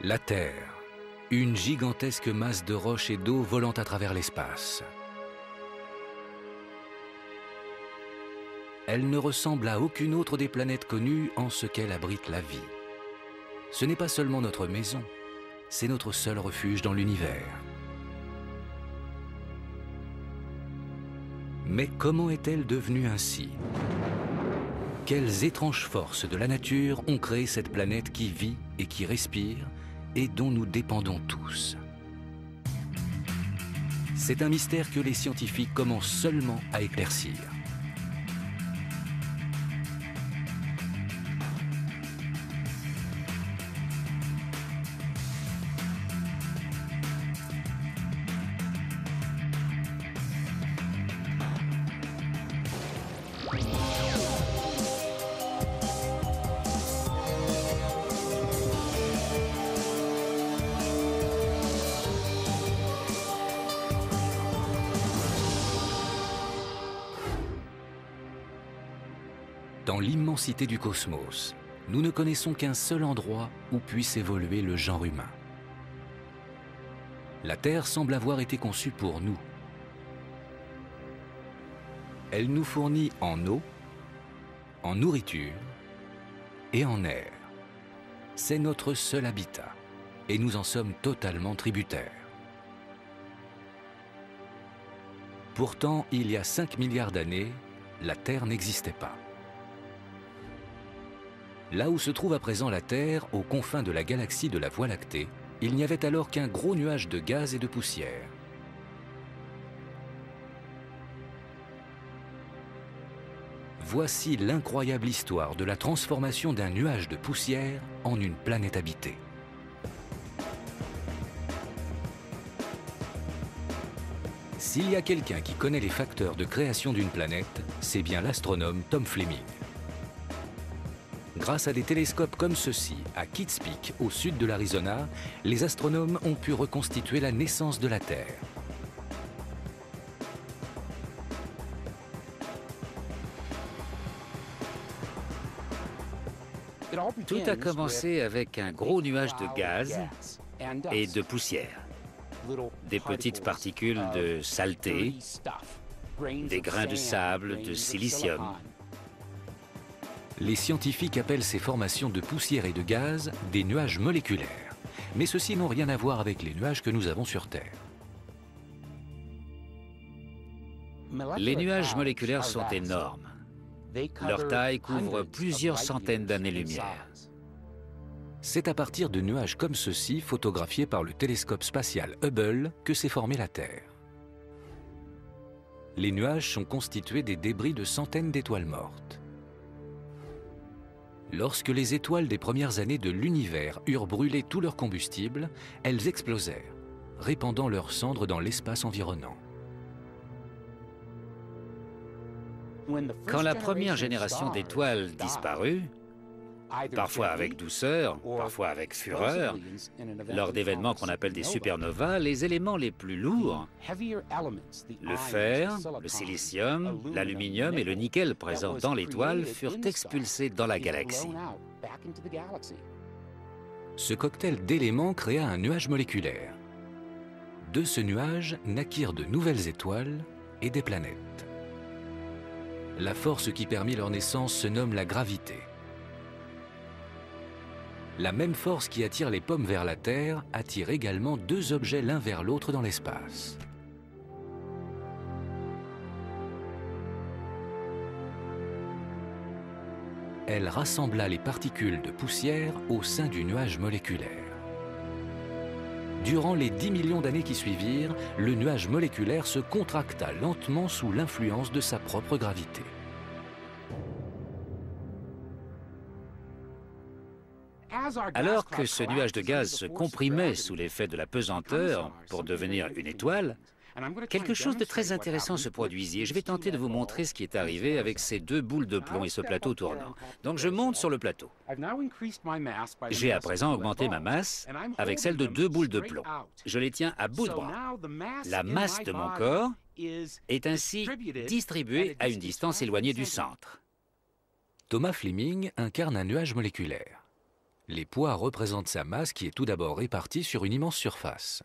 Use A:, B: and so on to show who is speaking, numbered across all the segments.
A: La Terre, une gigantesque masse de roches et d'eau volant à travers l'espace. Elle ne ressemble à aucune autre des planètes connues en ce qu'elle abrite la vie. Ce n'est pas seulement notre maison, c'est notre seul refuge dans l'univers. Mais comment est-elle devenue ainsi? Quelles étranges forces de la nature ont créé cette planète qui vit et qui respire et dont nous dépendons tous? C'est un mystère que les scientifiques commencent seulement à éclaircir. Dans l'immensité du cosmos, nous ne connaissons qu'un seul endroit où puisse évoluer le genre humain. La Terre semble avoir été conçue pour nous. Elle nous fournit en eau, en nourriture et en air. C'est notre seul habitat et nous en sommes totalement tributaires. Pourtant, il y a 5 milliards d'années, la Terre n'existait pas. Là où se trouve à présent la Terre, aux confins de la galaxie de la Voie lactée, il n'y avait alors qu'un gros nuage de gaz et de poussière. Voici l'incroyable histoire de la transformation d'un nuage de poussière en une planète habitée. S'il y a quelqu'un qui connaît les facteurs de création d'une planète, c'est bien l'astronome Tom Fleming. Grâce à des télescopes comme ceux-ci, à Kitt Peak, au sud de l'Arizona, les astronomes ont pu reconstituer la naissance de la Terre.
B: Tout a commencé avec un gros nuage de gaz et de poussière. Des petites particules de saleté, des grains de sable, de silicium.
A: Les scientifiques appellent ces formations de poussière et de gaz des nuages moléculaires. Mais ceux-ci n'ont rien à voir avec les nuages que nous avons sur Terre.
B: Les nuages moléculaires sont énormes. Leur taille couvre plusieurs centaines d'années-lumière.
A: C'est à partir de nuages comme ceux-ci, photographiés par le télescope spatial Hubble, que s'est formée la Terre. Les nuages sont constitués des débris de centaines d'étoiles mortes. Lorsque les étoiles des premières années de l'univers eurent brûlé tout leur combustible, elles explosèrent, répandant leurs cendres dans l'espace environnant.
B: Quand la première génération d'étoiles disparut, parfois avec douceur, parfois avec fureur, lors d'événements qu'on appelle des supernovas, les éléments les plus lourds, le fer, le silicium, l'aluminium et le nickel présents dans l'étoile furent expulsés dans la galaxie.
A: Ce cocktail d'éléments créa un nuage moléculaire. De ce nuage naquirent de nouvelles étoiles et des planètes. La force qui permit leur naissance se nomme la gravité. La même force qui attire les pommes vers la Terre attire également deux objets l'un vers l'autre dans l'espace. Elle rassembla les particules de poussière au sein du nuage moléculaire. Durant les 10 millions d'années qui suivirent, le nuage moléculaire se contracta lentement sous l'influence de sa propre gravité.
B: Alors que ce nuage de gaz se comprimait sous l'effet de la pesanteur pour devenir une étoile, quelque chose de très intéressant se produisit et je vais tenter de vous montrer ce qui est arrivé avec ces deux boules de plomb et ce plateau tournant. Donc je monte sur le plateau. J'ai à présent augmenté ma masse avec celle de deux boules de plomb. Je les tiens à bout de bras. La masse de mon corps est ainsi distribuée à une distance éloignée du centre.
A: Thomas Fleming incarne un nuage moléculaire. Les poids représentent sa masse qui est tout d'abord répartie sur une immense surface.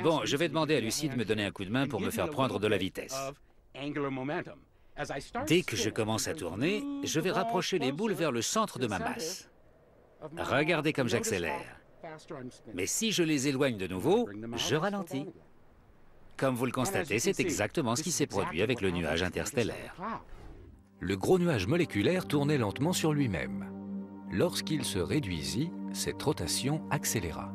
B: Bon, je vais demander à Lucie de me donner un coup de main pour me faire prendre de la vitesse. Dès que je commence à tourner, je vais rapprocher les boules vers le centre de ma masse. Regardez comme j'accélère. Mais si je les éloigne de nouveau, je ralentis. Comme vous le constatez, c'est exactement ce qui s'est produit avec le nuage interstellaire.
A: Le gros nuage moléculaire tournait lentement sur lui-même. Lorsqu'il se réduisit, cette rotation accéléra.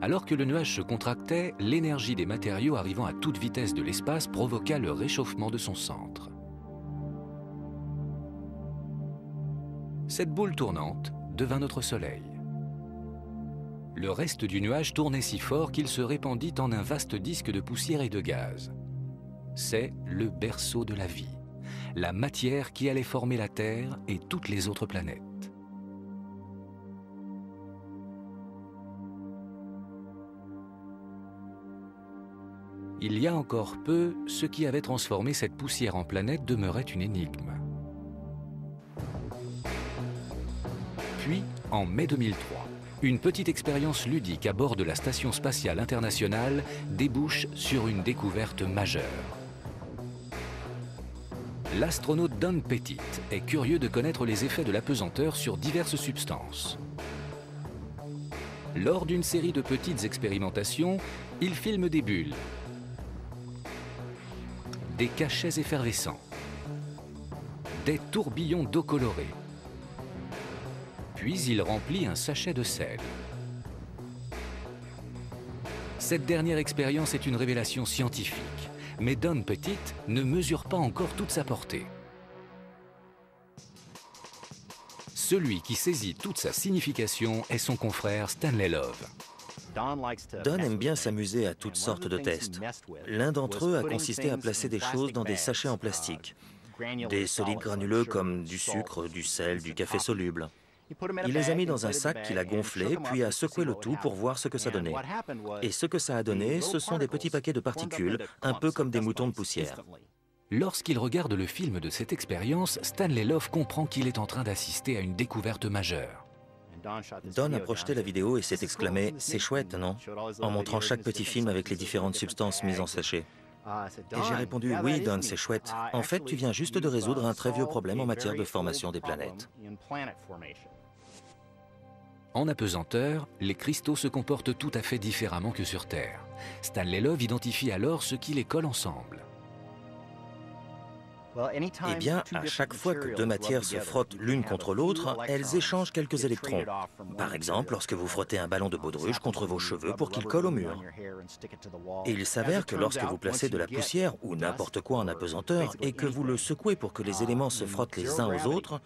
A: Alors que le nuage se contractait, l'énergie des matériaux arrivant à toute vitesse de l'espace provoqua le réchauffement de son centre. Cette boule tournante devint notre Soleil. Le reste du nuage tournait si fort qu'il se répandit en un vaste disque de poussière et de gaz. C'est le berceau de la vie, la matière qui allait former la Terre et toutes les autres planètes. Il y a encore peu, ce qui avait transformé cette poussière en planète demeurait une énigme. Puis, en mai 2003, une petite expérience ludique à bord de la Station spatiale internationale débouche sur une découverte majeure. L'astronaute Don Pettit est curieux de connaître les effets de l'apesanteur sur diverses substances. Lors d'une série de petites expérimentations, il filme des bulles, des cachets effervescents, des tourbillons d'eau colorée. Puis il remplit un sachet de sel. Cette dernière expérience est une révélation scientifique, mais Don Pettit ne mesure pas encore toute sa portée. Celui qui saisit toute sa signification est son confrère Stanley Love.
C: Don aime bien s'amuser à toutes sortes de tests. L'un d'entre eux a consisté à placer des choses dans des sachets en plastique. Des solides granuleux comme du sucre, du sel, du café soluble. Il les a mis dans un sac qu'il a gonflé, puis a secoué le tout pour voir ce que ça donnait. Et ce que ça a donné, ce sont des petits paquets de particules, un peu comme des moutons de poussière.
A: Lorsqu'il regarde le film de cette expérience, Stanley Love comprend qu'il est en train d'assister à une découverte majeure.
C: Don a projeté la vidéo et s'est exclamé « C'est chouette, non ?» en montrant chaque petit film avec les différentes substances mises en sachet. Et j'ai répondu « Oui, Don, c'est chouette. En fait, tu viens juste de résoudre un très vieux problème en matière de formation des planètes. »
A: En apesanteur, les cristaux se comportent tout à fait différemment que sur Terre. Stanley Love identifie alors ce qui les colle ensemble.
C: Eh bien, à chaque fois que deux matières se frottent l'une contre l'autre, elles échangent quelques électrons. Par exemple, lorsque vous frottez un ballon de baudruche contre vos cheveux pour qu'il colle au mur. Et il s'avère que lorsque vous placez de la poussière ou n'importe quoi en apesanteur et que vous le secouez pour que les éléments se frottent les uns aux autres,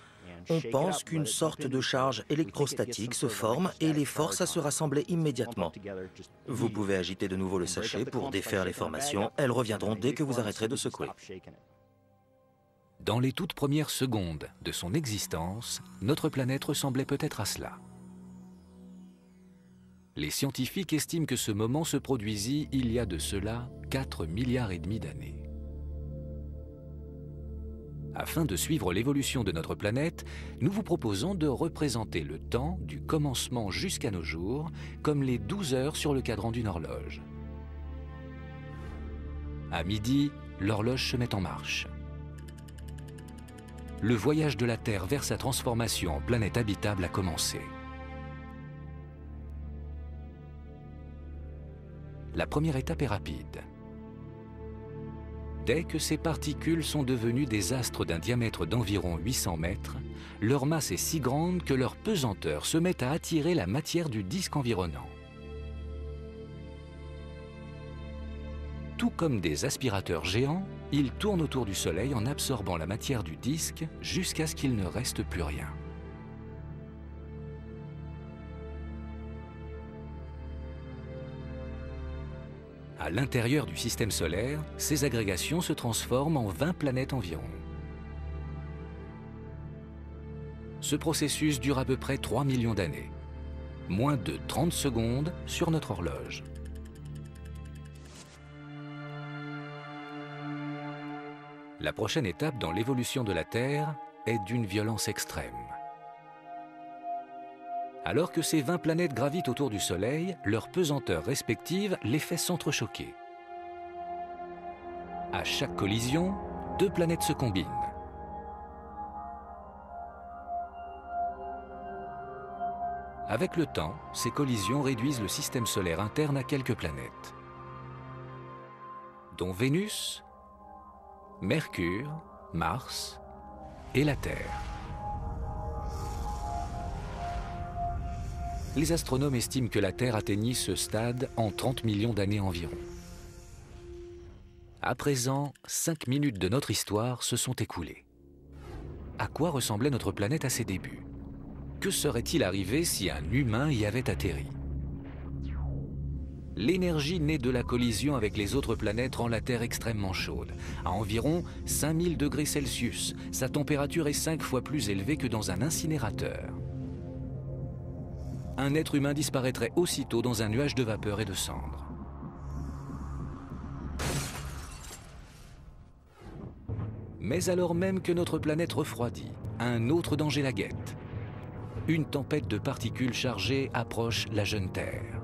C: on pense qu'une sorte de charge électrostatique se forme et les force à se rassembler immédiatement. Vous pouvez agiter de nouveau le sachet pour défaire les formations, elles reviendront dès que vous arrêterez de secouer.
A: Dans les toutes premières secondes de son existence, notre planète ressemblait peut-être à cela. Les scientifiques estiment que ce moment se produisit il y a de cela 4,5 milliards d'années. Afin de suivre l'évolution de notre planète, nous vous proposons de représenter le temps du commencement jusqu'à nos jours comme les 12 heures sur le cadran d'une horloge. À midi, l'horloge se met en marche. Le voyage de la Terre vers sa transformation en planète habitable a commencé. La première étape est rapide. Dès que ces particules sont devenues des astres d'un diamètre d'environ 800 mètres, leur masse est si grande que leur pesanteur se met à attirer la matière du disque environnant. Tout comme des aspirateurs géants, ils tournent autour du Soleil en absorbant la matière du disque jusqu'à ce qu'il ne reste plus rien. À l'intérieur du système solaire, ces agrégations se transforment en 20 planètes environ. Ce processus dure à peu près 3 millions d'années. Moins de 30 secondes sur notre horloge. La prochaine étape dans l'évolution de la Terre est d'une violence extrême. Alors que ces 20 planètes gravitent autour du Soleil, leurs pesanteurs respectives les fait s'entrechoquer. À chaque collision, 2 planètes se combinent. Avec le temps, ces collisions réduisent le système solaire interne à quelques planètes, dont Vénus, Mercure, Mars et la Terre. Les astronomes estiment que la Terre atteignit ce stade en 30 millions d'années environ. À présent, 5 minutes de notre histoire se sont écoulées. À quoi ressemblait notre planète à ses débuts? Que serait-il arrivé si un humain y avait atterri? L'énergie née de la collision avec les autres planètes rend la Terre extrêmement chaude. À environ 5000 degrés Celsius, sa température est 5 fois plus élevée que dans un incinérateur. Un être humain disparaîtrait aussitôt dans un nuage de vapeur et de cendres. Mais alors même que notre planète refroidit, un autre danger la guette. Une tempête de particules chargées approche la jeune Terre.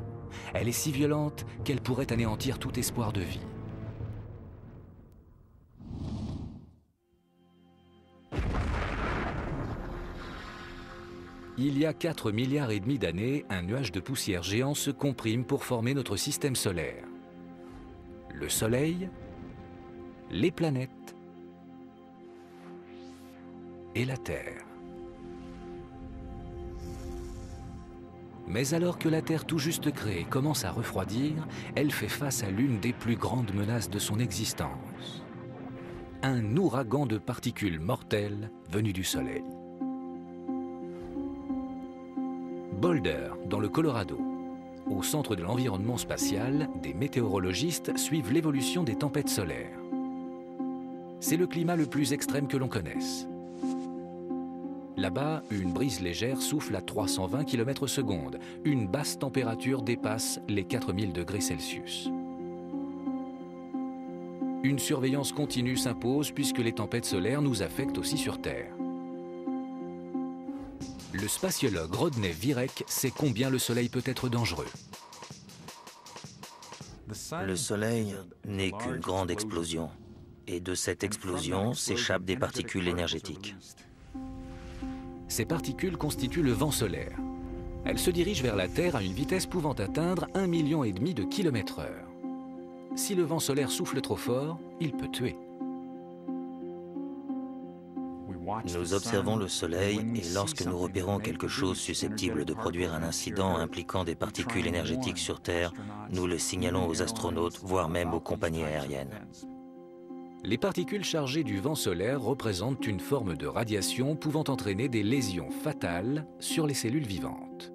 A: Elle est si violente qu'elle pourrait anéantir tout espoir de vie. Il y a 4,5 milliards d'années, un nuage de poussière géant se comprime pour former notre système solaire. Le Soleil, les planètes et la Terre. Mais alors que la Terre tout juste créée commence à refroidir, elle fait face à l'une des plus grandes menaces de son existence. Un ouragan de particules mortelles venues du Soleil. Boulder, dans le Colorado. Au centre de l'environnement spatial, des météorologistes suivent l'évolution des tempêtes solaires. C'est le climat le plus extrême que l'on connaisse. Là-bas, une brise légère souffle à 320 km/s. Une basse température dépasse les 4000 degrés Celsius. Une surveillance continue s'impose puisque les tempêtes solaires nous affectent aussi sur Terre. Le spatiologue Rodney Virek sait combien le Soleil peut être dangereux.
C: Le Soleil n'est qu'une grande explosion. Et de cette explosion s'échappent des particules énergétiques.
A: Ces particules constituent le vent solaire. Elles se dirigent vers la Terre à une vitesse pouvant atteindre 1,5 million de km/h. Si le vent solaire souffle trop fort, il peut tuer.
C: Nous observons le Soleil et lorsque nous repérons quelque chose susceptible de produire un incident impliquant des particules énergétiques sur Terre, nous le signalons aux astronautes, voire même aux compagnies aériennes.
A: Les particules chargées du vent solaire représentent une forme de radiation pouvant entraîner des lésions fatales sur les cellules vivantes.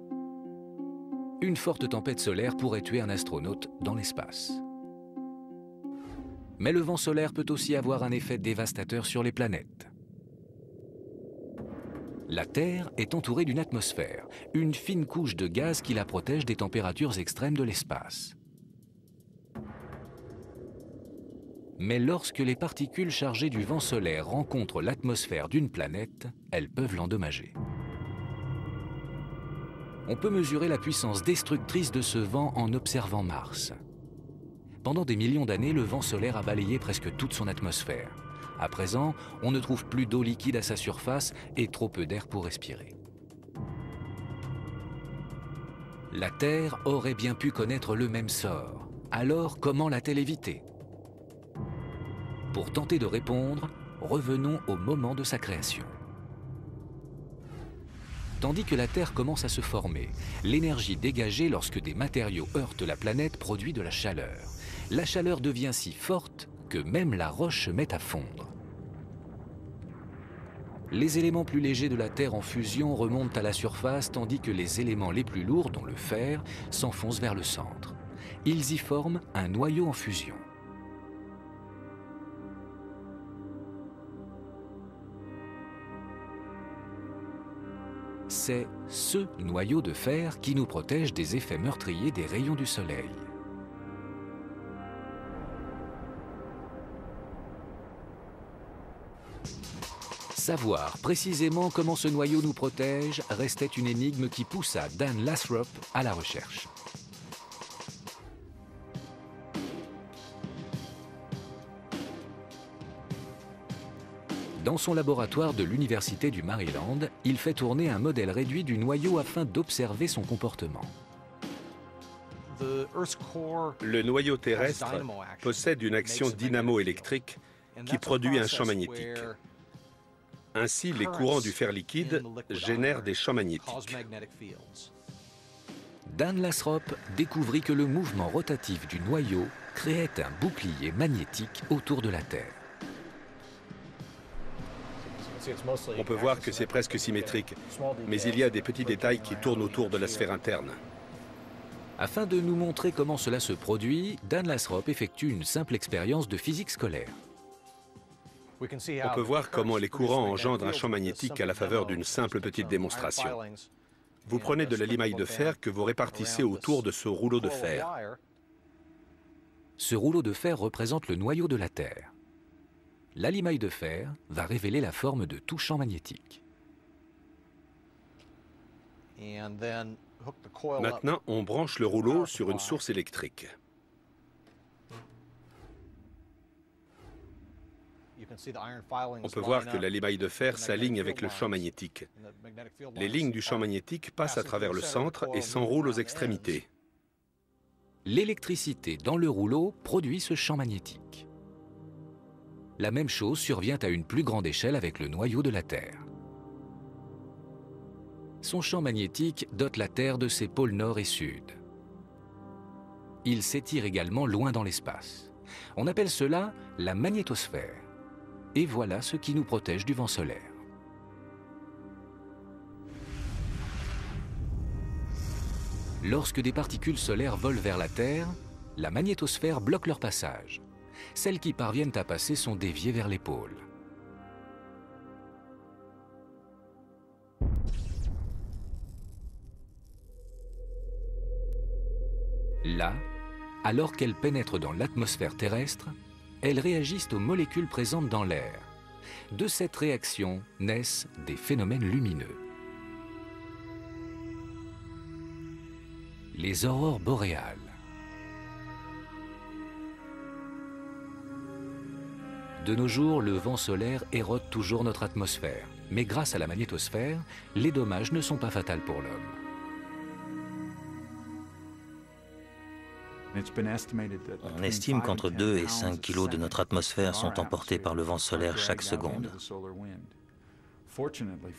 A: Une forte tempête solaire pourrait tuer un astronaute dans l'espace. Mais le vent solaire peut aussi avoir un effet dévastateur sur les planètes. La Terre est entourée d'une atmosphère, une fine couche de gaz qui la protège des températures extrêmes de l'espace. Mais lorsque les particules chargées du vent solaire rencontrent l'atmosphère d'une planète, elles peuvent l'endommager. On peut mesurer la puissance destructrice de ce vent en observant Mars. Pendant des millions d'années, le vent solaire a balayé presque toute son atmosphère. À présent, on ne trouve plus d'eau liquide à sa surface et trop peu d'air pour respirer. La Terre aurait bien pu connaître le même sort. Alors, comment l'a-t-elle évité ? Pour tenter de répondre, revenons au moment de sa création. Tandis que la Terre commence à se former, l'énergie dégagée lorsque des matériaux heurtent la planète produit de la chaleur. La chaleur devient si forte que même la roche se met à fondre. Les éléments plus légers de la Terre en fusion remontent à la surface tandis que les éléments les plus lourds, dont le fer, s'enfoncent vers le centre. Ils y forment un noyau en fusion. C'est ce noyau de fer qui nous protège des effets meurtriers des rayons du Soleil. Savoir précisément comment ce noyau nous protège restait une énigme qui poussa Dan Lathrop à la recherche. Dans son laboratoire de l'Université du Maryland, il fait tourner un modèle réduit du noyau afin d'observer son comportement.
D: Le noyau terrestre possède une action dynamo-électrique qui produit un champ magnétique. Ainsi, les courants du fer liquide génèrent des champs magnétiques.
A: Dan Lathrop découvrit que le mouvement rotatif du noyau créait un bouclier magnétique autour de la Terre.
D: On peut voir que c'est presque symétrique, mais il y a des petits détails qui tournent autour de la sphère interne.
A: Afin de nous montrer comment cela se produit, Dan Lathrop effectue une simple expérience de physique scolaire.
D: On peut voir comment les courants engendrent un champ magnétique à la faveur d'une simple petite démonstration. Vous prenez de la limaille de fer que vous répartissez autour de ce rouleau de fer.
A: Ce rouleau de fer représente le noyau de la Terre. La limaille de fer va révéler la forme de tout champ magnétique.
D: Maintenant, on branche le rouleau sur une source électrique. On peut voir que la limaille de fer s'aligne avec le champ magnétique. Les lignes du champ magnétique passent à travers le centre et s'enroulent aux extrémités.
A: L'électricité dans le rouleau produit ce champ magnétique. La même chose survient à une plus grande échelle avec le noyau de la Terre. Son champ magnétique dote la Terre de ses pôles nord et sud. Il s'étire également loin dans l'espace. On appelle cela la magnétosphère. Et voilà ce qui nous protège du vent solaire. Lorsque des particules solaires volent vers la Terre, la magnétosphère bloque leur passage. Celles qui parviennent à passer sont déviées vers les pôles. Là, alors qu'elles pénètrent dans l'atmosphère terrestre, elles réagissent aux molécules présentes dans l'air. De cette réaction naissent des phénomènes lumineux. Les aurores boréales. De nos jours, le vent solaire érode toujours notre atmosphère. Mais grâce à la magnétosphère, les dommages ne sont pas fatals pour l'homme.
C: On estime qu'entre 2 et 5 kilos de notre atmosphère sont emportés par le vent solaire chaque seconde.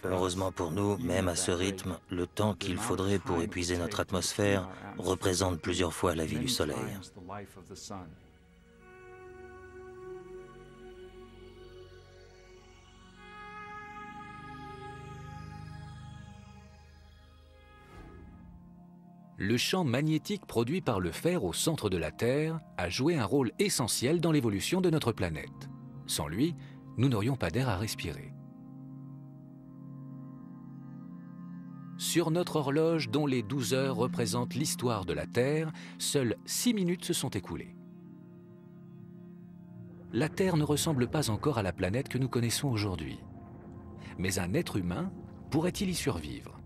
C: Heureusement pour nous, même à ce rythme, le temps qu'il faudrait pour épuiser notre atmosphère représente plusieurs fois la vie du Soleil.
A: Le champ magnétique produit par le fer au centre de la Terre a joué un rôle essentiel dans l'évolution de notre planète. Sans lui, nous n'aurions pas d'air à respirer. Sur notre horloge, dont les 12 heures représentent l'histoire de la Terre, seules 6 minutes se sont écoulées. La Terre ne ressemble pas encore à la planète que nous connaissons aujourd'hui. Mais un être humain pourrait-il y survivre ?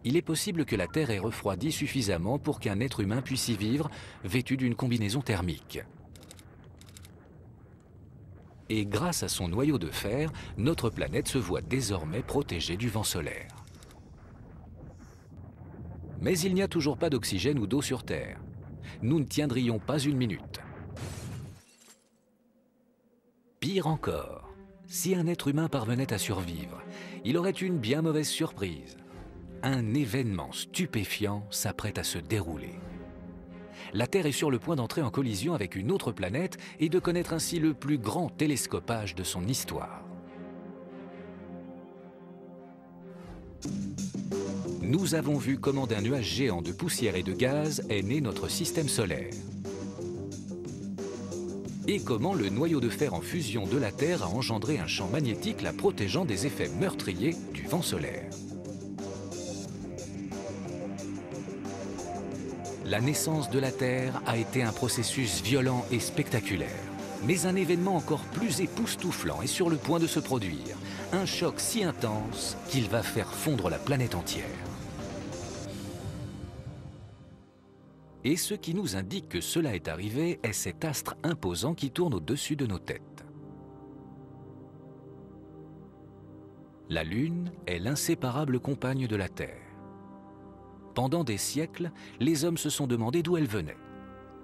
A: Il est possible que la Terre ait refroidi suffisamment pour qu'un être humain puisse y vivre, vêtu d'une combinaison thermique. Et grâce à son noyau de fer, notre planète se voit désormais protégée du vent solaire. Mais il n'y a toujours pas d'oxygène ou d'eau sur Terre. Nous ne tiendrions pas une minute. Pire encore, si un être humain parvenait à survivre, il aurait une bien mauvaise surprise. Un événement stupéfiant s'apprête à se dérouler. La Terre est sur le point d'entrer en collision avec une autre planète et de connaître ainsi le plus grand télescopage de son histoire. Nous avons vu comment d'un nuage géant de poussière et de gaz est né notre système solaire. Et comment le noyau de fer en fusion de la Terre a engendré un champ magnétique la protégeant des effets meurtriers du vent solaire. La naissance de la Terre a été un processus violent et spectaculaire. Mais un événement encore plus époustouflant est sur le point de se produire. Un choc si intense qu'il va faire fondre la planète entière. Et ce qui nous indique que cela est arrivé est cet astre imposant qui tourne au-dessus de nos têtes. La Lune est l'inséparable compagne de la Terre. Pendant des siècles, les hommes se sont demandé d'où elle venait.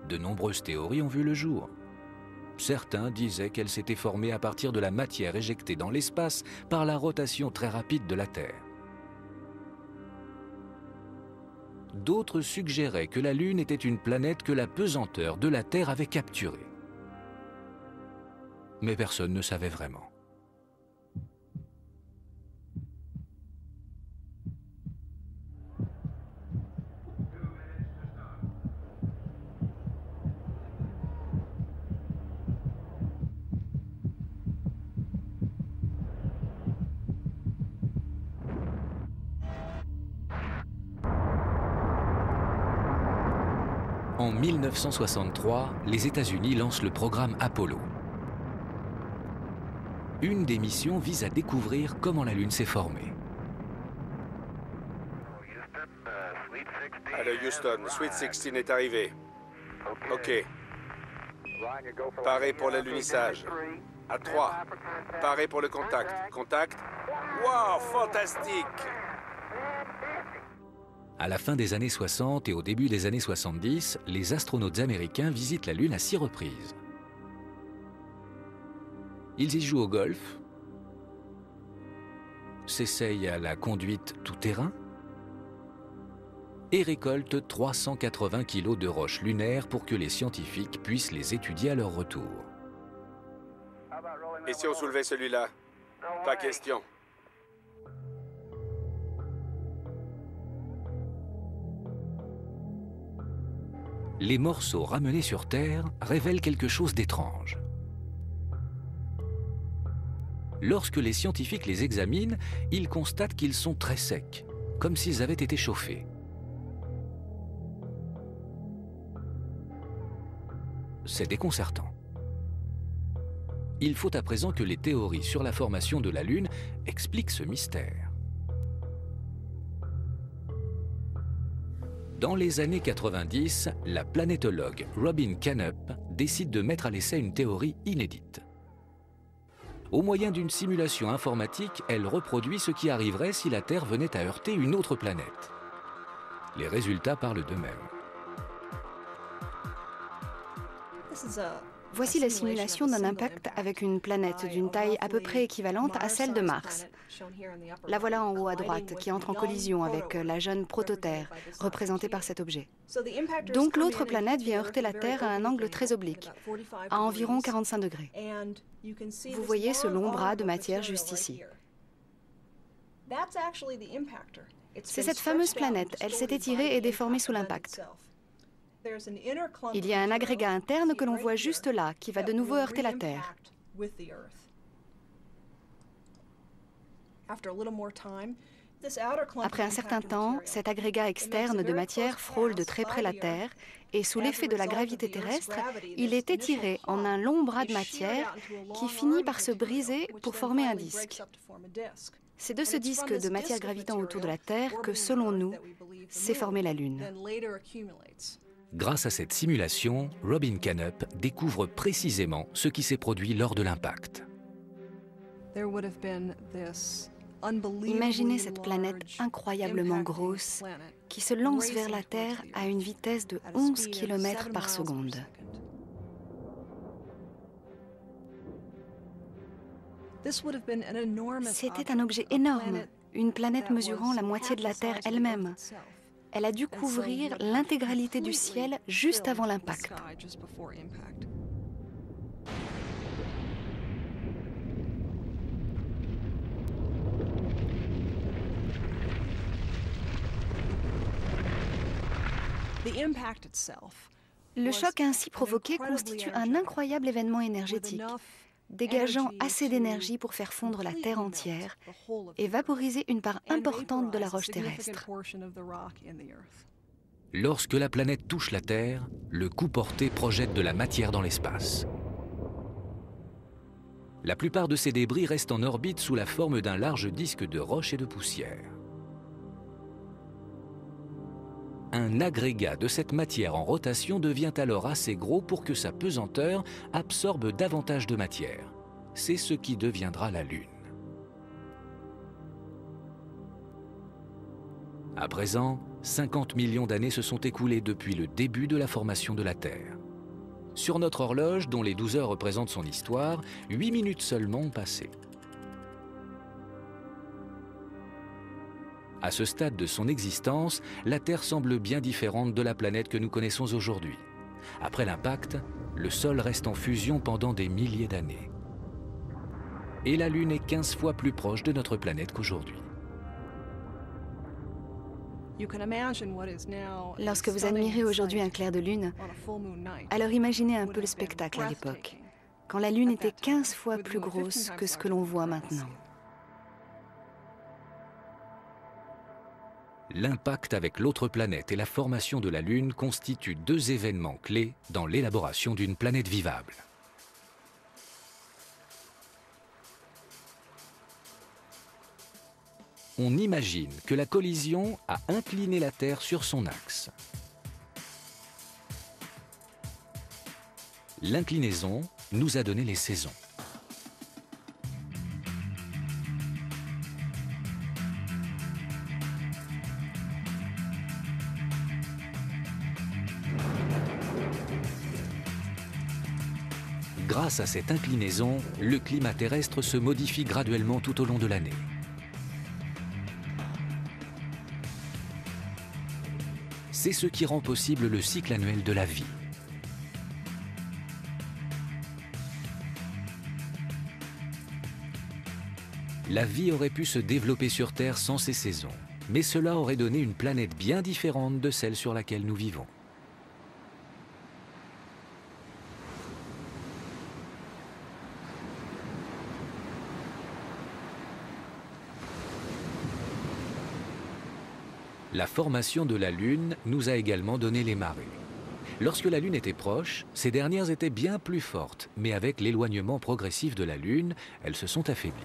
A: De nombreuses théories ont vu le jour. Certains disaient qu'elle s'était formée à partir de la matière éjectée dans l'espace par la rotation très rapide de la Terre. D'autres suggéraient que la Lune était une planète que la pesanteur de la Terre avait capturée. Mais personne ne savait vraiment. En 1963, les États-Unis lancent le programme Apollo. Une des missions vise à découvrir comment la Lune s'est formée.
D: Allô Houston, Sweet 16 est arrivé. OK. Paré pour l'alunissage. À 3. Paré pour le contact. Contact. Wow, fantastique!
A: À la fin des années 60 et au début des années 70, les astronautes américains visitent la Lune à 6 reprises. Ils y jouent au golf, s'essayent à la conduite tout-terrain et récoltent 380 kilos de roches lunaires pour que les scientifiques puissent les étudier à leur retour.
D: Et si on soulevait celui-là? Pas question.
A: Les morceaux ramenés sur Terre révèlent quelque chose d'étrange. Lorsque les scientifiques les examinent, ils constatent qu'ils sont très secs, comme s'ils avaient été chauffés. C'est déconcertant. Il faut à présent que les théories sur la formation de la Lune expliquent ce mystère. Dans les années 90, la planétologue Robin Canup décide de mettre à l'essai une théorie inédite. Au moyen d'une simulation informatique, elle reproduit ce qui arriverait si la Terre venait à heurter une autre planète. Les résultats parlent d'eux-mêmes.
E: Voici la simulation d'un impact avec une planète d'une taille à peu près équivalente à celle de Mars. La voilà en haut à droite, qui entre en collision avec la jeune prototerre, représentée par cet objet. Donc l'autre planète vient heurter la Terre à un angle très oblique, à environ 45 degrés. Vous voyez ce long bras de matière juste ici. C'est cette fameuse planète. Elle s'est étirée et déformée sous l'impact. Il y a un agrégat interne que l'on voit juste là, qui va de nouveau heurter la Terre. Après un certain temps, cet agrégat externe de matière frôle de très près la Terre et sous l'effet de la gravité terrestre, il est étiré en un long bras de matière qui finit par se briser pour former un disque. C'est de ce disque de matière gravitant autour de la Terre que, selon nous, s'est formée la Lune.
A: Grâce à cette simulation, Robin Canup découvre précisément ce qui s'est produit lors de l'impact.
E: Imaginez cette planète incroyablement grosse qui se lance vers la Terre à une vitesse de 11 km par seconde. C'était un objet énorme, une planète mesurant la moitié de la Terre elle-même. Elle a dû couvrir l'intégralité du ciel juste avant l'impact. Le choc ainsi provoqué constitue un incroyable événement énergétique, dégageant assez d'énergie pour faire fondre la Terre entière et vaporiser une part importante de la roche terrestre.
A: Lorsque la planète touche la Terre, le coup porté projette de la matière dans l'espace. La plupart de ces débris restent en orbite sous la forme d'un large disque de roches et de poussière. Un agrégat de cette matière en rotation devient alors assez gros pour que sa pesanteur absorbe davantage de matière. C'est ce qui deviendra la Lune. À présent, 50 millions d'années se sont écoulées depuis le début de la formation de la Terre. Sur notre horloge, dont les 12 heures représentent son histoire, 8 minutes seulement ont passé. À ce stade de son existence, la Terre semble bien différente de la planète que nous connaissons aujourd'hui. Après l'impact, le sol reste en fusion pendant des milliers d'années. Et la Lune est 15 fois plus proche de notre planète qu'aujourd'hui.
E: Lorsque vous admirez aujourd'hui un clair de lune, alors imaginez un peu le spectacle à l'époque, quand la Lune était 15 fois plus grosse que ce que l'on voit maintenant.
A: L'impact avec l'autre planète et la formation de la Lune constituent deux événements clés dans l'élaboration d'une planète vivable. On imagine que la collision a incliné la Terre sur son axe. L'inclinaison nous a donné les saisons. Grâce à cette inclinaison, le climat terrestre se modifie graduellement tout au long de l'année. C'est ce qui rend possible le cycle annuel de la vie. La vie aurait pu se développer sur Terre sans ces saisons, mais cela aurait donné une planète bien différente de celle sur laquelle nous vivons. La formation de la Lune nous a également donné les marées. Lorsque la Lune était proche, ces dernières étaient bien plus fortes, mais avec l'éloignement progressif de la Lune, elles se sont affaiblies.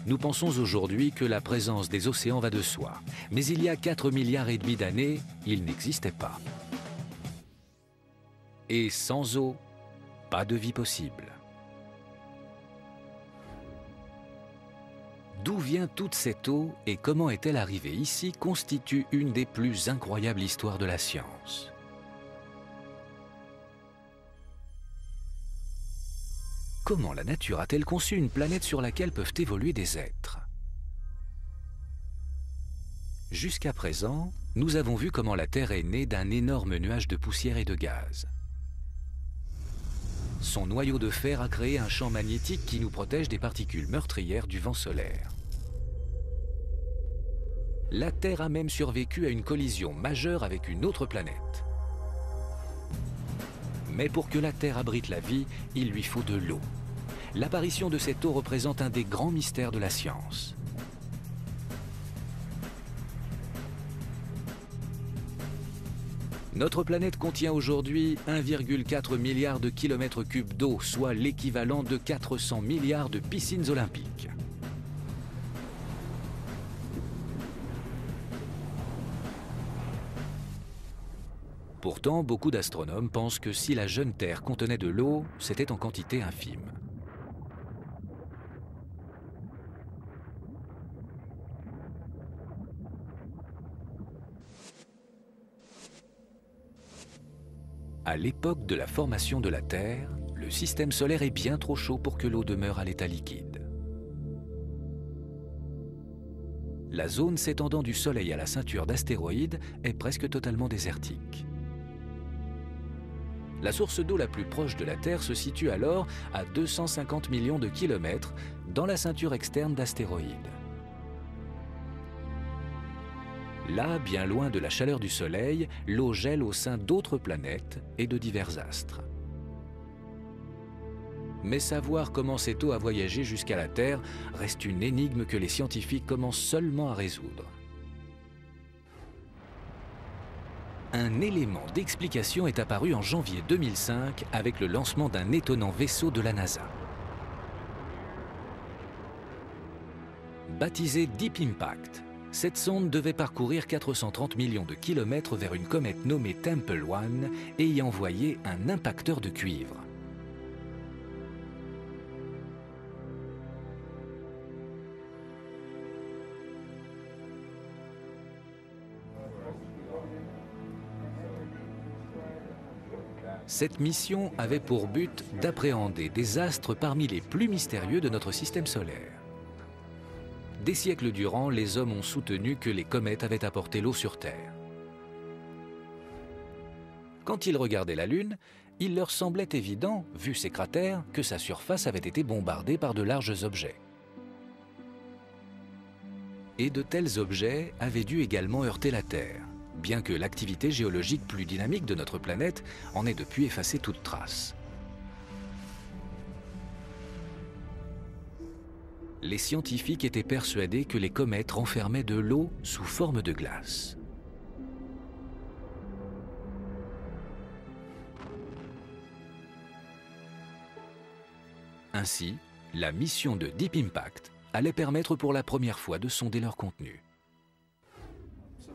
A: Nous pensons aujourd'hui que la présence des océans va de soi, mais il y a 4,5 milliards d'années, ils n'existaient pas. Et sans eau, pas de vie possible. D'où vient toute cette eau et comment est-elle arrivée ici constitue une des plus incroyables histoires de la science. Comment la nature a-t-elle conçu une planète sur laquelle peuvent évoluer des êtres? Jusqu'à présent, nous avons vu comment la Terre est née d'un énorme nuage de poussière et de gaz. Son noyau de fer a créé un champ magnétique qui nous protège des particules meurtrières du vent solaire. La Terre a même survécu à une collision majeure avec une autre planète. Mais pour que la Terre abrite la vie, il lui faut de l'eau. L'apparition de cette eau représente un des grands mystères de la science. Notre planète contient aujourd'hui 1,4 milliard de kilomètres cubes d'eau, soit l'équivalent de 400 milliards de piscines olympiques. Pourtant, beaucoup d'astronomes pensent que si la jeune Terre contenait de l'eau, c'était en quantité infime. À l'époque de la formation de la Terre, le système solaire est bien trop chaud pour que l'eau demeure à l'état liquide. La zone s'étendant du Soleil à la ceinture d'astéroïdes est presque totalement désertique. La source d'eau la plus proche de la Terre se situe alors à 250 millions de kilomètres dans la ceinture externe d'astéroïdes. Là, bien loin de la chaleur du Soleil, l'eau gèle au sein d'autres planètes et de divers astres. Mais savoir comment cette eau a voyagé jusqu'à la Terre reste une énigme que les scientifiques commencent seulement à résoudre. Un élément d'explication est apparu en janvier 2005 avec le lancement d'un étonnant vaisseau de la NASA. Baptisée Deep Impact, cette sonde devait parcourir 430 millions de kilomètres vers une comète nommée Tempel 1 et y envoyer un impacteur de cuivre. Cette mission avait pour but d'appréhender des astres parmi les plus mystérieux de notre système solaire. Des siècles durant, les hommes ont soutenu que les comètes avaient apporté l'eau sur Terre. Quand ils regardaient la Lune, il leur semblait évident, vu ses cratères, que sa surface avait été bombardée par de larges objets. Et de tels objets avaient dû également heurter la Terre, bien que l'activité géologique plus dynamique de notre planète en ait depuis effacé toute trace. Les scientifiques étaient persuadés que les comètes renfermaient de l'eau sous forme de glace. Ainsi, la mission de Deep Impact allait permettre pour la première fois de sonder leur contenu.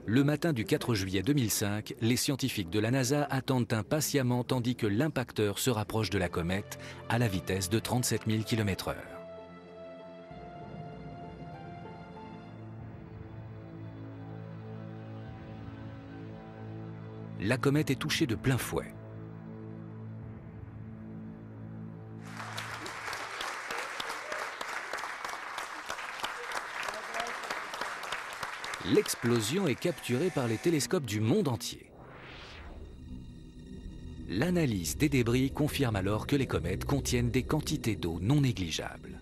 A: Le matin du 4 juillet 2005, les scientifiques de la NASA attendent impatiemment tandis que l'impacteur se rapproche de la comète à la vitesse de 37 000 km/h. La comète est touchée de plein fouet. L'explosion est capturée par les télescopes du monde entier. L'analyse des débris confirme alors que les comètes contiennent des quantités d'eau non négligeables.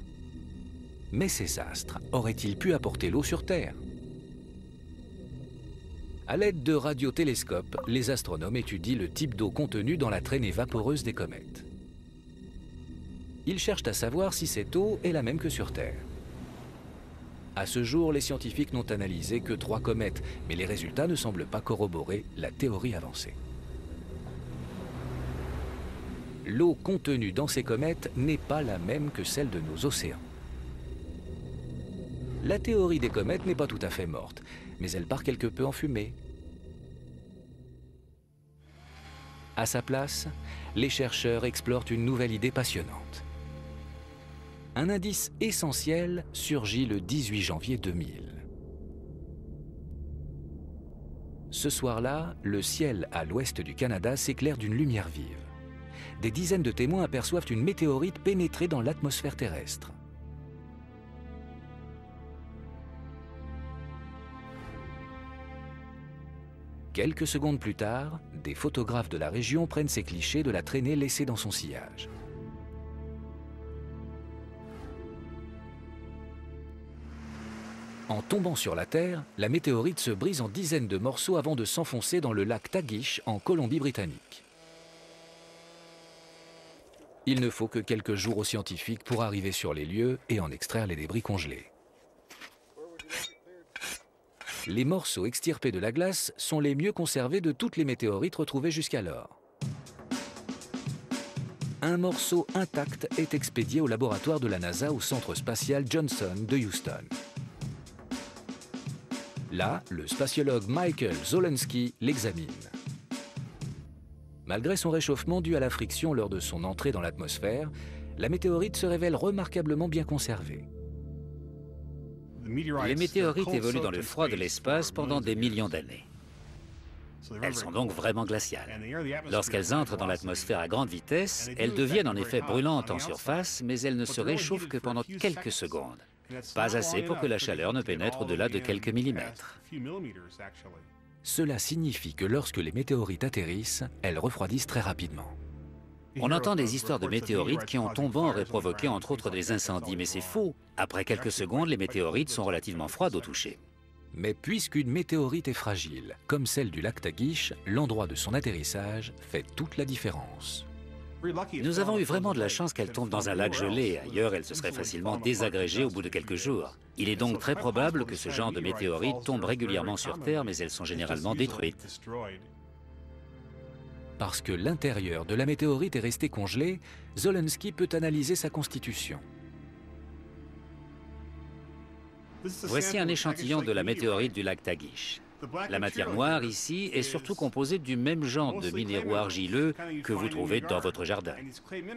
A: Mais ces astres auraient-ils pu apporter l'eau sur Terre? À l'aide de radiotélescopes, les astronomes étudient le type d'eau contenue dans la traînée vaporeuse des comètes. Ils cherchent à savoir si cette eau est la même que sur Terre. À ce jour, les scientifiques n'ont analysé que 3 comètes, mais les résultats ne semblent pas corroborer la théorie avancée. L'eau contenue dans ces comètes n'est pas la même que celle de nos océans. La théorie des comètes n'est pas tout à fait morte, mais elle part quelque peu en fumée. À sa place, les chercheurs explorent une nouvelle idée passionnante. Un indice essentiel surgit le 18 janvier 2000. Ce soir-là, le ciel à l'ouest du Canada s'éclaire d'une lumière vive. Des dizaines de témoins aperçoivent une météorite pénétrer dans l'atmosphère terrestre. Quelques secondes plus tard, des photographes de la région prennent ces clichés de la traînée laissée dans son sillage. En tombant sur la Terre, la météorite se brise en dizaines de morceaux avant de s'enfoncer dans le lac Tagish en Colombie-Britannique. Il ne faut que quelques jours aux scientifiques pour arriver sur les lieux et en extraire les débris congelés. Les morceaux extirpés de la glace sont les mieux conservés de toutes les météorites retrouvées jusqu'alors. Un morceau intact est expédié au laboratoire de la NASA au centre spatial Johnson de Houston. Là, le spatiologue Michael Zolensky l'examine. Malgré son réchauffement dû à la friction lors de son entrée dans l'atmosphère, la météorite se révèle remarquablement bien conservée.
B: Les météorites évoluent dans le froid de l'espace pendant des millions d'années. Elles sont donc vraiment glaciales. Lorsqu'elles entrent dans l'atmosphère à grande vitesse, elles deviennent en effet brûlantes en surface, mais elles ne se réchauffent que pendant quelques secondes. Pas assez pour que la chaleur ne pénètre au-delà de quelques millimètres.
A: Cela signifie que lorsque les météorites atterrissent, elles refroidissent très rapidement.
B: On entend des histoires de météorites qui, en tombant, auraient provoqué entre autres des incendies, mais c'est faux. Après quelques secondes, les météorites sont relativement froides au toucher.
A: Mais puisqu'une météorite est fragile, comme celle du lac Tagish, l'endroit de son atterrissage fait toute la différence.
B: Nous avons eu vraiment de la chance qu'elle tombe dans un lac gelé. Ailleurs, elle se serait facilement désagrégée au bout de quelques jours. Il est donc très probable que ce genre de météorites tombe régulièrement sur Terre, mais elles sont généralement détruites.
A: Parce que l'intérieur de la météorite est resté congelé, Zolensky peut analyser sa constitution.
B: Voici un échantillon de la météorite du lac Tagish. La matière noire ici est surtout composée du même genre de minéraux argileux que vous trouvez dans votre jardin.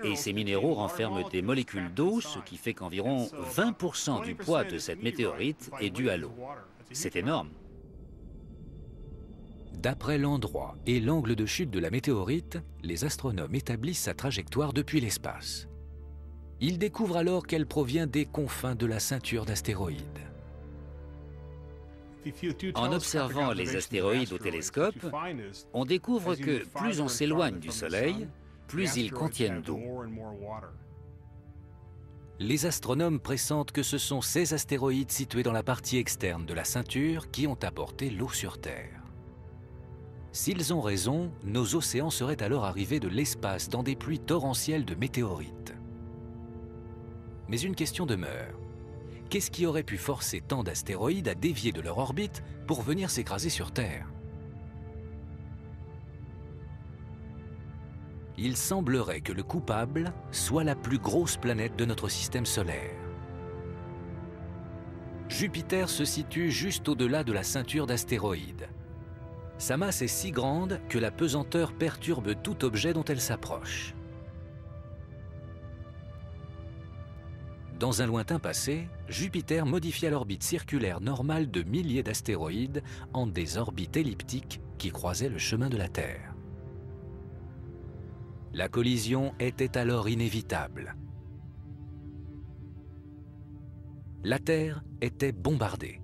B: Et ces minéraux renferment des molécules d'eau, ce qui fait qu'environ 20% du poids de cette météorite est dû à l'eau. C'est énorme.
A: D'après l'endroit et l'angle de chute de la météorite, les astronomes établissent sa trajectoire depuis l'espace. Ils découvrent alors qu'elle provient des confins de la ceinture d'astéroïdes.
B: En observant les astéroïdes au télescope, on découvre que plus on s'éloigne du Soleil, plus ils contiennent d'eau.
A: Les astronomes pressentent que ce sont ces astéroïdes situés dans la partie externe de la ceinture qui ont apporté l'eau sur Terre. S'ils ont raison, nos océans seraient alors arrivés de l'espace dans des pluies torrentielles de météorites. Mais une question demeure. Qu'est-ce qui aurait pu forcer tant d'astéroïdes à dévier de leur orbite pour venir s'écraser sur Terre? Il semblerait que le coupable soit la plus grosse planète de notre système solaire. Jupiter se situe juste au-delà de la ceinture d'astéroïdes. Sa masse est si grande que la pesanteur perturbe tout objet dont elle s'approche. Dans un lointain passé, Jupiter modifia l'orbite circulaire normale de milliers d'astéroïdes en des orbites elliptiques qui croisaient le chemin de la Terre. La collision était alors inévitable. La Terre était bombardée.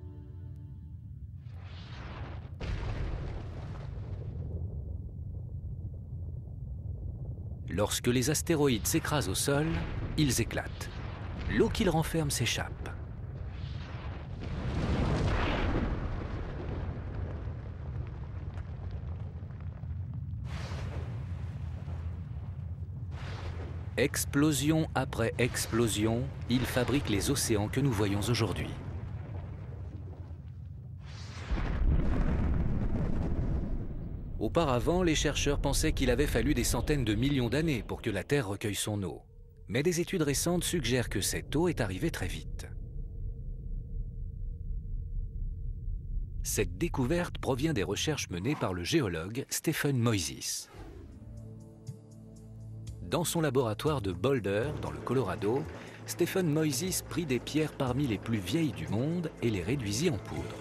A: Lorsque les astéroïdes s'écrasent au sol, ils éclatent. L'eau qu'ils renferment s'échappe. Explosion après explosion, ils fabriquent les océans que nous voyons aujourd'hui. Auparavant, les chercheurs pensaient qu'il avait fallu des centaines de millions d'années pour que la Terre recueille son eau. Mais des études récentes suggèrent que cette eau est arrivée très vite. Cette découverte provient des recherches menées par le géologue Stephen Moises. Dans son laboratoire de Boulder, dans le Colorado, Stephen Moises prit des pierres parmi les plus vieilles du monde et les réduisit en poudre.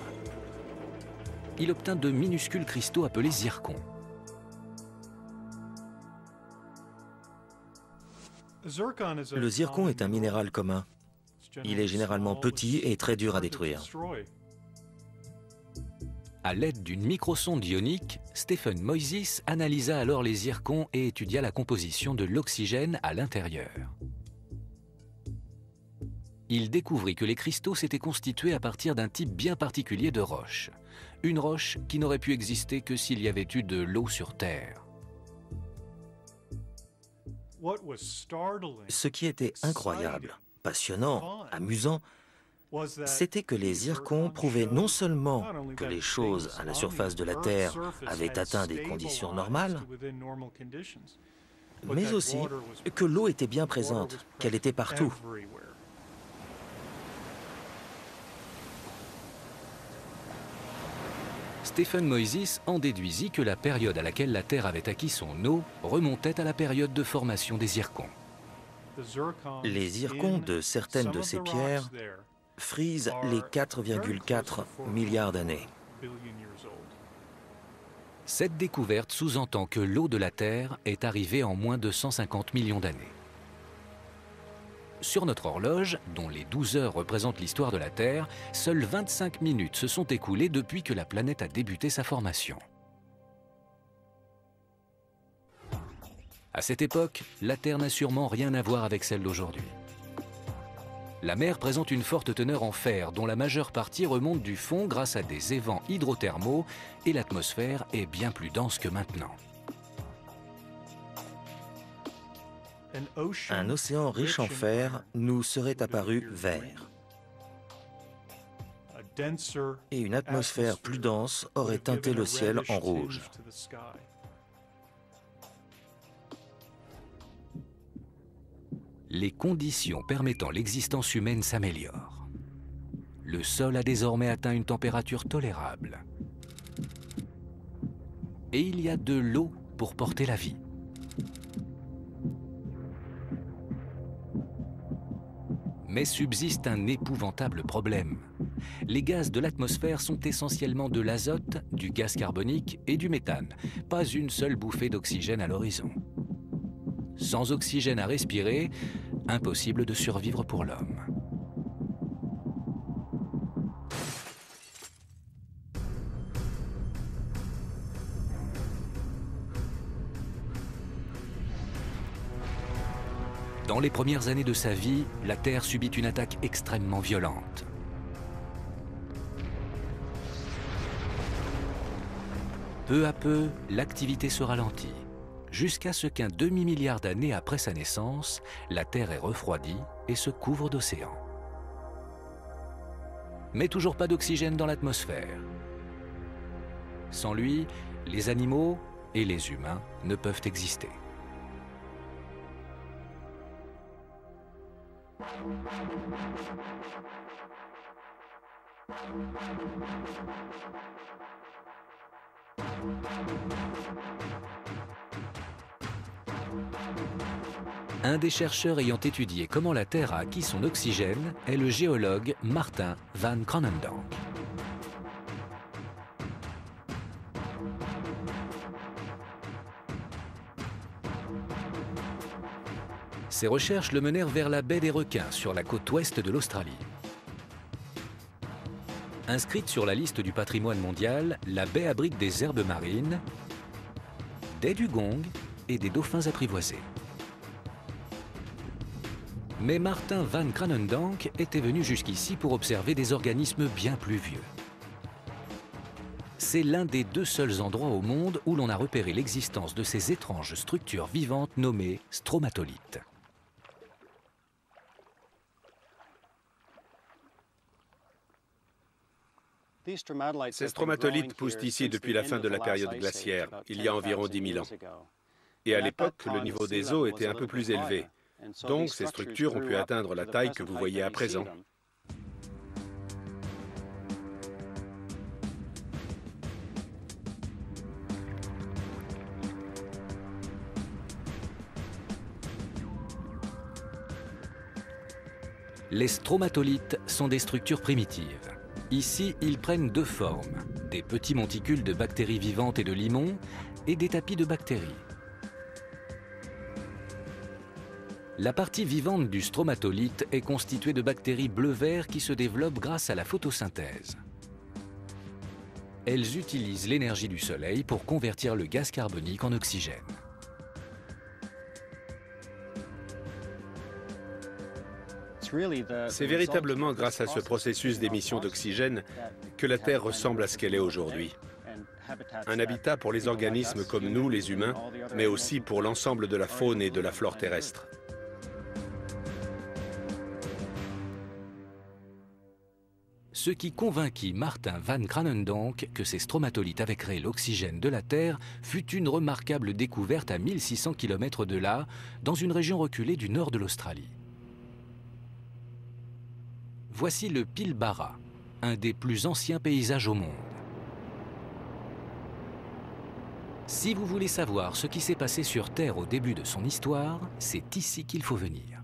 A: Il obtint de minuscules cristaux appelés zircons.
C: Le zircon est un minéral commun. Il est généralement petit et très dur à détruire.
A: À l'aide d'une microsonde ionique, Stephen Moises analysa alors les zircons et étudia la composition de l'oxygène à l'intérieur. Il découvrit que les cristaux s'étaient constitués à partir d'un type bien particulier de roche. Une roche qui n'aurait pu exister que s'il y avait eu de l'eau sur Terre.
C: Ce qui était incroyable, passionnant, amusant, c'était que les zircons prouvaient non seulement que les choses à la surface de la Terre avaient atteint des conditions normales, mais aussi que l'eau était bien présente, qu'elle était partout.
A: Stephen Moises en déduisit que la période à laquelle la Terre avait acquis son eau remontait à la période de formation des zircons.
C: Les zircons de certaines de ces pierres frisent les 4,4 milliards d'années.
A: Cette découverte sous-entend que l'eau de la Terre est arrivée en moins de 150 millions d'années. Sur notre horloge, dont les 12 heures représentent l'histoire de la Terre, seules 25 minutes se sont écoulées depuis que la planète a débuté sa formation. À cette époque, la Terre n'a sûrement rien à voir avec celle d'aujourd'hui. La mer présente une forte teneur en fer, dont la majeure partie remonte du fond grâce à des évents hydrothermaux, et l'atmosphère est bien plus dense que maintenant.
C: Un océan riche en fer nous serait apparu vert. Et une atmosphère plus dense aurait teinté le ciel en rouge.
A: les conditions permettant l'existence humaine s'améliorent. Le sol a désormais atteint une température tolérable. Et il y a de l'eau pour porter la vie. Mais subsiste un épouvantable problème. Les gaz de l'atmosphère sont essentiellement de l'azote, du gaz carbonique et du méthane. Pas une seule bouffée d'oxygène à l'horizon. Sans oxygène à respirer, impossible de survivre pour l'homme. Dans les premières années de sa vie, la Terre subit une attaque extrêmement violente. Peu à peu, l'activité se ralentit, jusqu'à ce qu'un demi-milliard d'années après sa naissance, la Terre est refroidie et se couvre d'océans. Mais toujours pas d'oxygène dans l'atmosphère. Sans lui, les animaux et les humains ne peuvent exister. Un des chercheurs ayant étudié comment la Terre a acquis son oxygène est le géologue Martin van Kranendonk. Ses recherches le menèrent vers la baie des Requins, sur la côte ouest de l'Australie. Inscrite sur la liste du patrimoine mondial, la baie abrite des herbes marines, des dugongs et des dauphins apprivoisés. Mais Martin van Kranendonk était venu jusqu'ici pour observer des organismes bien plus vieux. C'est l'un des 2 seuls endroits au monde où l'on a repéré l'existence de ces étranges structures vivantes nommées stromatolithes.
D: Ces stromatolithes poussent ici depuis la fin de la période glaciaire, il y a environ 10 000 ans. Et à l'époque, le niveau des eaux était un peu plus élevé. Donc, ces structures ont pu atteindre la taille que vous voyez à présent.
A: Les stromatolithes sont des structures primitives. Ici, ils prennent 2 formes, des petits monticules de bactéries vivantes et de limons, et des tapis de bactéries. La partie vivante du stromatolithe est constituée de bactéries bleu-vert qui se développent grâce à la photosynthèse. Elles utilisent l'énergie du soleil pour convertir le gaz carbonique en oxygène.
D: C'est véritablement grâce à ce processus d'émission d'oxygène que la Terre ressemble à ce qu'elle est aujourd'hui. Un habitat pour les organismes comme nous, les humains, mais aussi pour l'ensemble de la faune et de la flore terrestre.
A: Ce qui convainquit Martin van Kranendonk que ces stromatolithes avaient créé l'oxygène de la Terre fut une remarquable découverte à 1600 km de là, dans une région reculée du nord de l'Australie. Voici le Pilbara, un des plus anciens paysages au monde. Si vous voulez savoir ce qui s'est passé sur Terre au début de son histoire, c'est ici qu'il faut venir.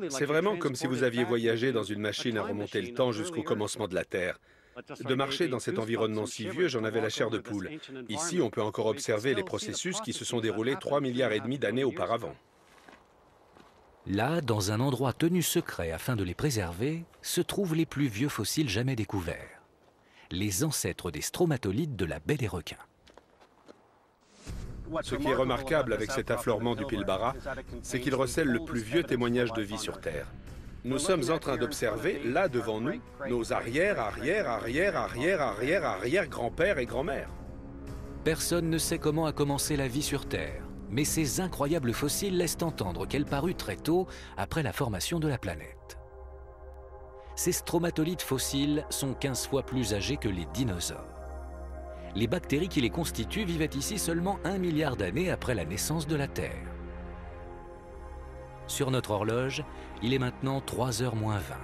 D: C'est vraiment comme si vous aviez voyagé dans une machine à remonter le temps jusqu'au commencement de la Terre. De marcher dans cet environnement si vieux, j'en avais la chair de poule. Ici, on peut encore observer les processus qui se sont déroulés 3,5 milliards d'années auparavant.
A: Là, dans un endroit tenu secret afin de les préserver, se trouvent les plus vieux fossiles jamais découverts. Les ancêtres des stromatolithes de la baie des Requins.
D: Ce qui est remarquable avec cet affleurement du Pilbara, c'est qu'il recèle le plus vieux témoignage de vie sur Terre. Nous sommes en train d'observer, là devant nous, nos arrière-grands-pères et grand-mères.
A: Personne ne sait comment a commencé la vie sur Terre, mais ces incroyables fossiles laissent entendre qu'elle parut très tôt après la formation de la planète. Ces stromatolithes fossiles sont 15 fois plus âgés que les dinosaures. Les bactéries qui les constituent vivaient ici seulement 1 milliard d'années après la naissance de la Terre. Sur notre horloge, il est maintenant 3h moins 20.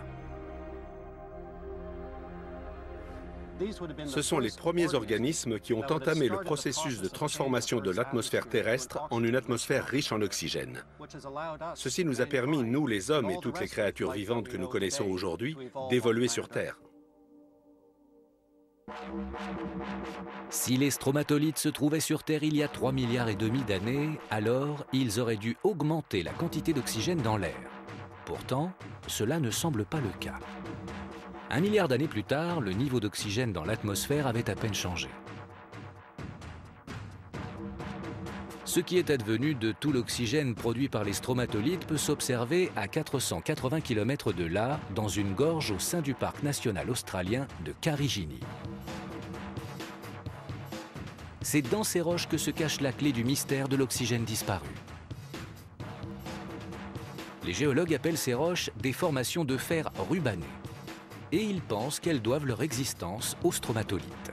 D: Ce sont les premiers organismes qui ont entamé le processus de transformation de l'atmosphère terrestre en une atmosphère riche en oxygène. Ceci nous a permis, nous les hommes et toutes les créatures vivantes que nous connaissons aujourd'hui, d'évoluer sur Terre.
A: Si les stromatolites se trouvaient sur Terre il y a 3,5 milliards d'années, alors ils auraient dû augmenter la quantité d'oxygène dans l'air. Pourtant, cela ne semble pas le cas. 1 milliard d'années plus tard, le niveau d'oxygène dans l'atmosphère avait à peine changé. Ce qui est advenu de tout l'oxygène produit par les stromatolites peut s'observer à 480 km de là, dans une gorge au sein du parc national australien de Karijini. C'est dans ces roches que se cache la clé du mystère de l'oxygène disparu. Les géologues appellent ces roches des formations de fer rubané. Et ils pensent qu'elles doivent leur existence aux stromatolites.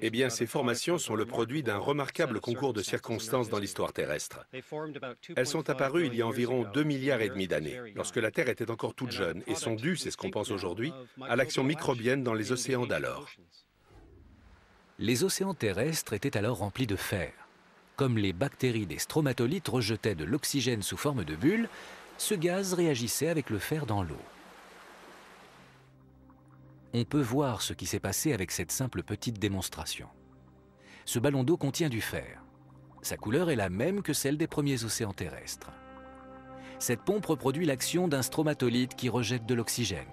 D: Eh bien, ces formations sont le produit d'un remarquable concours de circonstances dans l'histoire terrestre. Elles sont apparues il y a environ 2,5 milliards d'années, lorsque la Terre était encore toute jeune, et sont dues, c'est ce qu'on pense aujourd'hui, à l'action microbienne dans les océans d'alors.
A: Les océans terrestres étaient alors remplis de fer. Comme les bactéries des stromatolites rejetaient de l'oxygène sous forme de bulles, ce gaz réagissait avec le fer dans l'eau. On peut voir ce qui s'est passé avec cette simple petite démonstration. Ce ballon d'eau contient du fer. Sa couleur est la même que celle des premiers océans terrestres. Cette pompe reproduit l'action d'un stromatolite qui rejette de l'oxygène.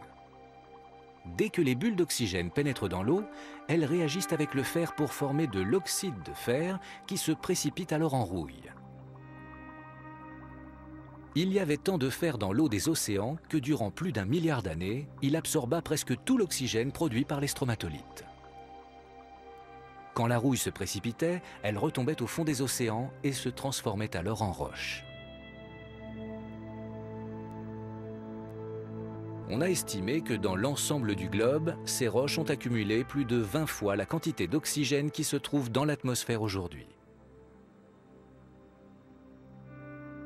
A: Dès que les bulles d'oxygène pénètrent dans l'eau, elles réagissent avec le fer pour former de l'oxyde de fer qui se précipite alors en rouille. Il y avait tant de fer dans l'eau des océans que durant plus d'1 milliard d'années, il absorba presque tout l'oxygène produit par les stromatolites. Quand la rouille se précipitait, elle retombait au fond des océans et se transformait alors en roche. On a estimé que dans l'ensemble du globe, ces roches ont accumulé plus de 20 fois la quantité d'oxygène qui se trouve dans l'atmosphère aujourd'hui.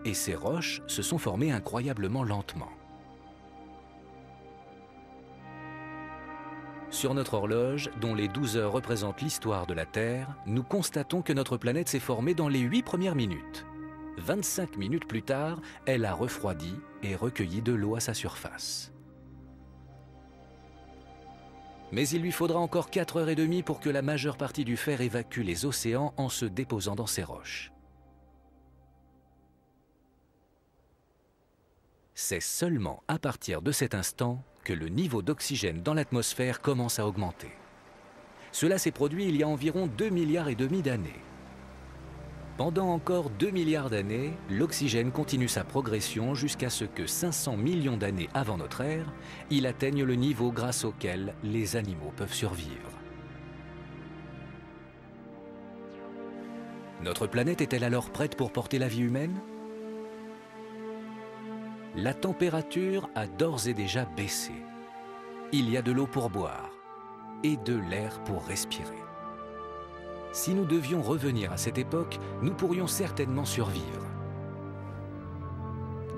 A: Et ces roches se sont formées incroyablement lentement. Sur notre horloge, dont les 12 heures représentent l'histoire de la Terre, nous constatons que notre planète s'est formée dans les 8 premières minutes. 25 minutes plus tard, elle a refroidi et recueilli de l'eau à sa surface. Mais il lui faudra encore 4h30 pour que la majeure partie du fer évacue les océans en se déposant dans ces roches. C'est seulement à partir de cet instant que le niveau d'oxygène dans l'atmosphère commence à augmenter. Cela s'est produit il y a environ 2,5 milliards d'années. Pendant encore 2 milliards d'années, l'oxygène continue sa progression jusqu'à ce que 500 millions d'années avant notre ère, il atteigne le niveau grâce auquel les animaux peuvent survivre. Notre planète est-elle alors prête pour porter la vie humaine ? La température a d'ores et déjà baissé. Il y a de l'eau pour boire et de l'air pour respirer. Si nous devions revenir à cette époque, nous pourrions certainement survivre.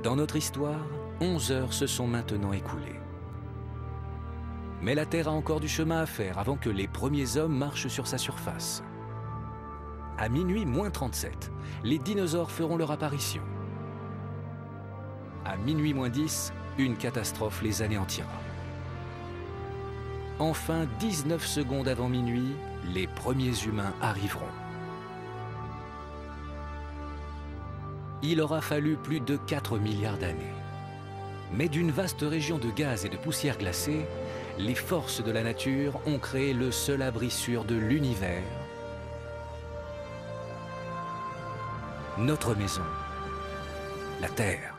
A: Dans notre histoire, 11 heures se sont maintenant écoulées. Mais la Terre a encore du chemin à faire avant que les premiers hommes marchent sur sa surface. À minuit moins 37, les dinosaures feront leur apparition. À minuit moins 10, une catastrophe les anéantira. Enfin, 19 secondes avant minuit, les premiers humains arriveront. Il aura fallu plus de 4 milliards d'années. Mais d'une vaste région de gaz et de poussière glacée, les forces de la nature ont créé le seul abri sûr de l'univers, notre maison, la Terre.